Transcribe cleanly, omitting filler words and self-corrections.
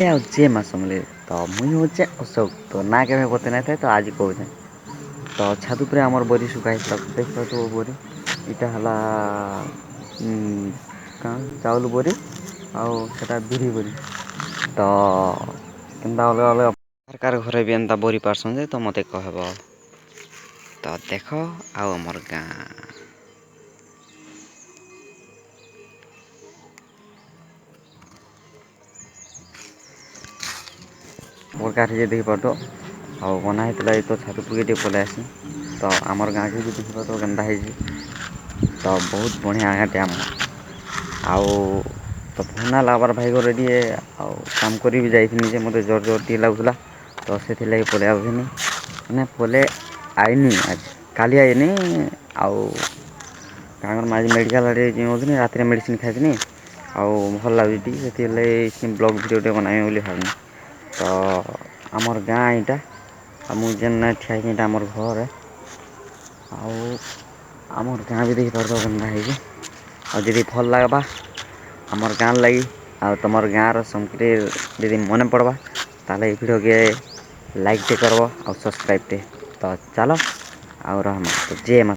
ଆଉ ଯେ ମା ସମଲେଇ ତ ମୁଇଁ ହଉଛେ ଅଶୋକ ତ ନା କେବେ ବତେଇ ନାଇଁଥାଏ ତ ଆଜି କହୁଛେଁ। ତ ଛାତ ଉପରେ ଆମର ବରି ଶୁଖା ହେଇଥିଲା ଦେଖିପାରୁଥିବ ବରି ଏଇଟା ହେଲା କାଁ ଚାଉଳ ବରି ଆଉ ସେଟା ବିରି ବରି। ତ କେନ୍ତା ଅଲଗା ଅଲଗା ପ୍ରକାର ଘରେ ବି ଏନ୍ତା ବରି ପାର୍ସନ୍ ଯେ ତ ମୋତେ କହବ। ତ ଦେଖ ଆଉ ଆମର୍ ଗାଁ। ପ୍ରକାର ଯେ ଦେଖିପାରୁଥିବ ଆଉ ବନା ହେଇଥିଲା ଏ ତ ଛାତ ଉପରକୁ ଟିକେ ପଲେଇ ଆସିଛି। ତ ଆମର ଗାଁକେ ବି ଦେଖିପାରୁଥିବ କେନ୍ତା ହେଇଛି। ତ ବହୁତ ବଢ଼ିଆଁ ଗାଁଟେ ଆମର ଆଉ ତ ଭଲ ନା ଲାଗବାର ଭାଇ ଘର ଟିକେ ଆଉ କାମ କରି ବି ଯାଇଥିନି ଯେ ମୋତେ ଜର ଜର ଟିକେ ଲାଗୁଥିଲା ତ ସେଥିଲାଗି ପଳେଇ ଆଉଥିନି। ମାନେ ପଲେଇ ଆଇନି ଆଜି କାଲି ଆଇନି ଆଉ କାରଣ ମୁଁ ଆଜି ମେଡ଼ିକାଲ ଆଡ଼େ ଯାଉଥିନି ରାତିରେ ମେଡ଼ିସିନ ଖାଇଥିନି। ଆଉ ଭଲ ଲାଗୁଛି ଟିକେ ସେଥିରଲାଗି ବ୍ଲଗ୍ ଭିଡ଼ିଓ ଟେ ବନାମି ବୋଲି ଭାବିନି। ତ ଆମର ଗାଁ ଏଇଟା ଆଉ ମୁଁ ଯେନ୍ ଠିଆ ହେଇଛି ଏଇଟା ଆମର ଘର। ଆଉ ଆମର ଗାଁ ବି ଦେଖିପାରୁଥିବ କେନ୍ତା ହେଇଛି ଆଉ ଯଦି ଭଲ ଲାଗବା ଆମର୍ ଗାଁ ଲାଗି ଆଉ ତମର ଗାଁର ଯଦି ମନେ ପଡ଼ବା ତାହେଲେ ଏଇ ଭିଡ଼ିଓକେ ଲାଇକ୍ ଟେ କରବ ଆଉ ସବସ୍କ୍ରାଇବ୍ ଟେ ତ ଚାଲ ଆଉ ରହମା ତ ଜୟ ମା